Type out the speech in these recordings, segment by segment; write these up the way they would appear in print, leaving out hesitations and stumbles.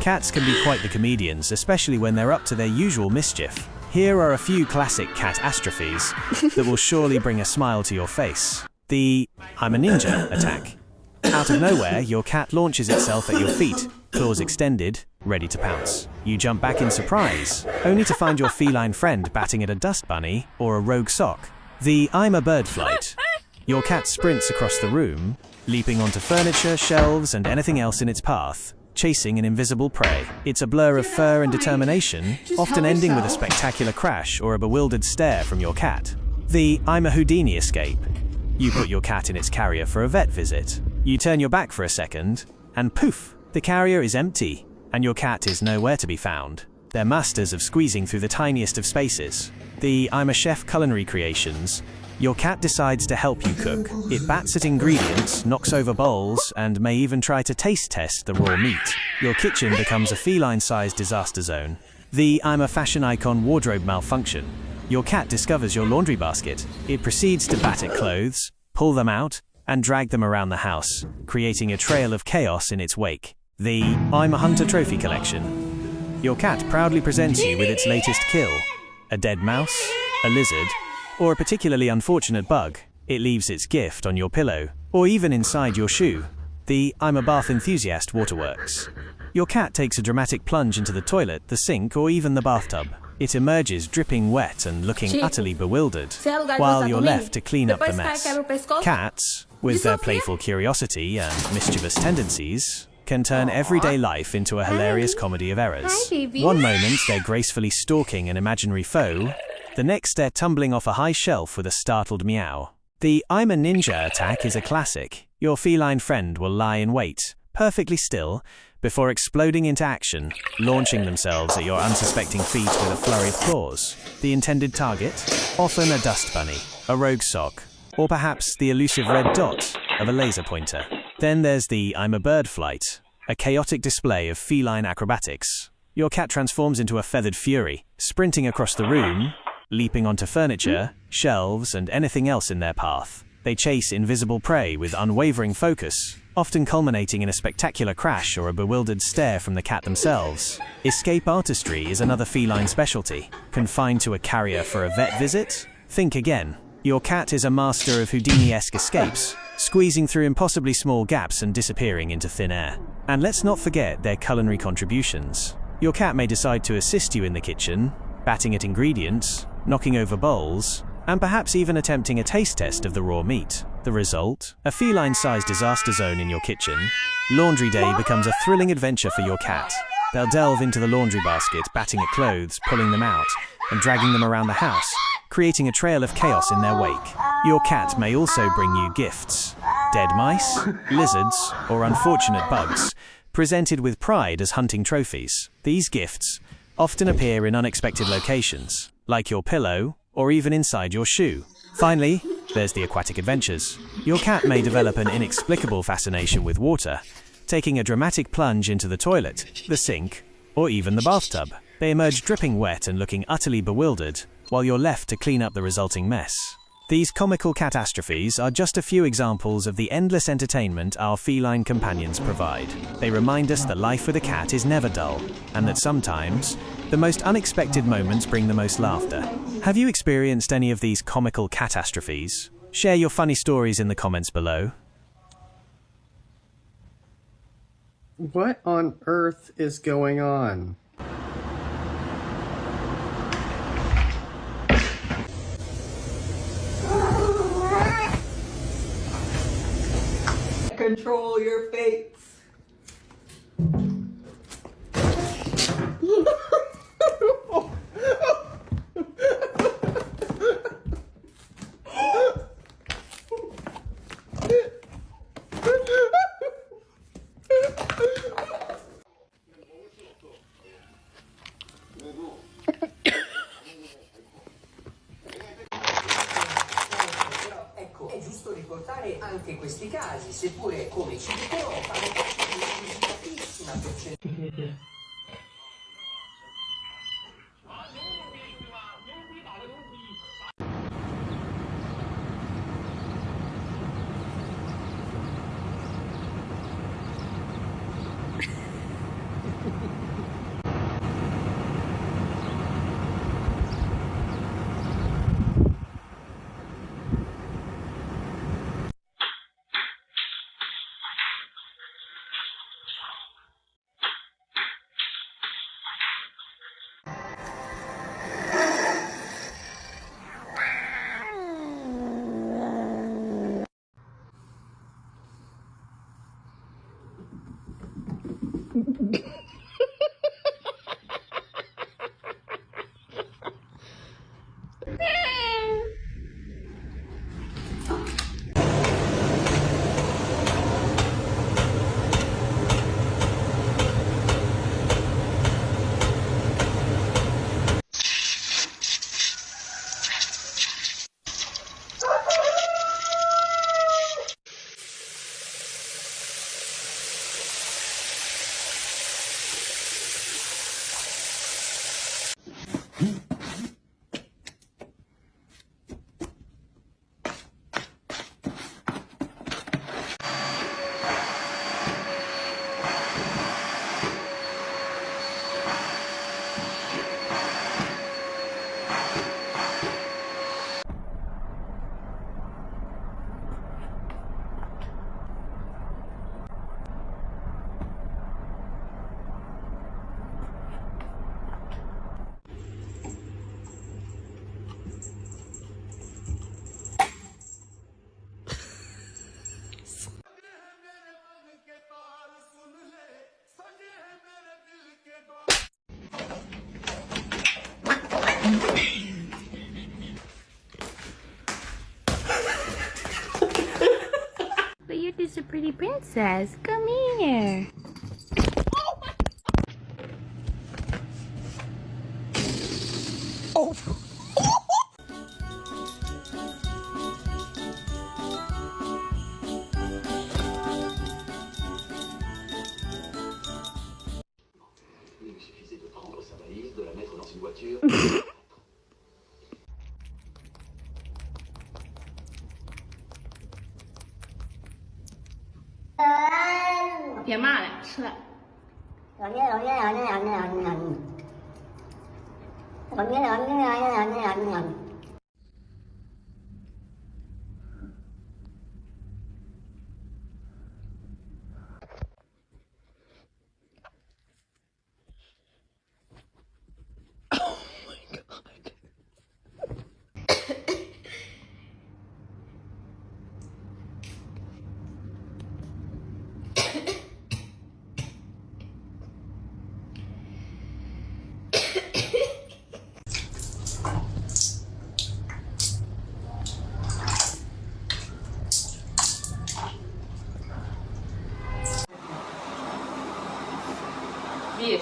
Cats can be quite the comedians, especially when they're up to their usual mischief. Here are a few classic catastrophes that will surely bring a smile to your face. The "I'm a ninja" attack. Out of nowhere, your cat launches itself at your feet, claws extended, ready to pounce. You jump back in surprise, only to find your feline friend batting at a dust bunny or a rogue sock. The "I'm a bird" flight. Your cat sprints across the room, leaping onto furniture, shelves, and anything else in its path, chasing an invisible prey. It's a blur of fur and determination, often ending with a spectacular crash or a bewildered stare from your cat. The "I'm a Houdini" escape. You put your cat in its carrier for a vet visit. You turn your back for a second, and poof, the carrier is empty, and your cat is nowhere to be found. They're masters of squeezing through the tiniest of spaces. The "I'm a chef" culinary creations. Your cat decides to help you cook. It bats at ingredients, knocks over bowls, and may even try to taste test the raw meat. Your kitchen becomes a feline-sized disaster zone. The "I'm a fashion icon" wardrobe malfunction. Your cat discovers your laundry basket. It proceeds to bat at clothes, pull them out, and drag them around the house, creating a trail of chaos in its wake. The "I'm a hunter" trophy collection. Your cat proudly presents you with its latest kill. A dead mouse, a lizard, or a particularly unfortunate bug. It leaves its gift on your pillow, or even inside your shoe. The "I'm a bath enthusiast" waterworks. Your cat takes a dramatic plunge into the toilet, the sink, or even the bathtub. It emerges dripping wet and looking utterly bewildered, while you're left to clean up the mess. Cats, with their playful curiosity and mischievous tendencies, can turn everyday life into a hilarious comedy of errors. One moment they're gracefully stalking an imaginary foe, the next they're tumbling off a high shelf with a startled meow. The "I'm a ninja" attack is a classic. Your feline friend will lie in wait, perfectly still, before exploding into action, launching themselves at your unsuspecting feet with a flurry of claws. The intended target? Often a dust bunny, a rogue sock, or perhaps the elusive red dot of a laser pointer. Then there's the "I'm a bird" flight, a chaotic display of feline acrobatics. Your cat transforms into a feathered fury, sprinting across the room, leaping onto furniture, shelves, and anything else in their path. They chase invisible prey with unwavering focus, often culminating in a spectacular crash or a bewildered stare from the cat themselves. Escape artistry is another feline specialty. Confined to a carrier for a vet visit? Think again. Your cat is a master of Houdini-esque escapes, squeezing through impossibly small gaps and disappearing into thin air. And let's not forget their culinary contributions. Your cat may decide to assist you in the kitchen, batting at ingredients, knocking over bowls, and perhaps even attempting a taste test of the raw meat. The result? A feline-sized disaster zone in your kitchen. Laundry day becomes a thrilling adventure for your cat. They'll delve into the laundry basket, batting at clothes, pulling them out, and dragging them around the house, creating a trail of chaos in their wake. Your cat may also bring you gifts. Dead mice, lizards, or unfortunate bugs, presented with pride as hunting trophies. These gifts often appear in unexpected locations, like your pillow, or even inside your shoe. Finally, there's the aquatic adventures. Your cat may develop an inexplicable fascination with water, taking a dramatic plunge into the toilet, the sink, or even the bathtub. They emerge dripping wet and looking utterly bewildered, while you're left to clean up the resulting mess. These comical catastrophes are just a few examples of the endless entertainment our feline companions provide. They remind us that life with a cat is never dull, and that sometimes, the most unexpected moments bring the most laughter. Have you experienced any of these comical catastrophes? Share your funny stories in the comments below. What on earth is going on? Control your fates. È giusto ricordare anche questi casi, seppure come ci dicono fanno parte di una limitatissima percentuale. pretty princess. Come here. Il lui suffisait de prendre sa valise, de la mettre dans une voiture.别骂了，吃了。Bir.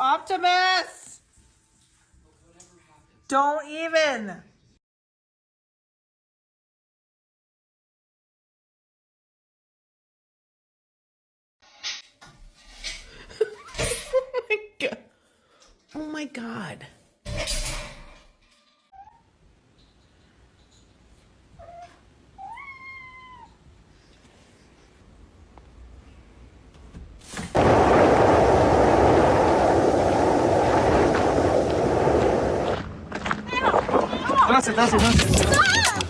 Optimus! Don't even! Oh my god. That's it.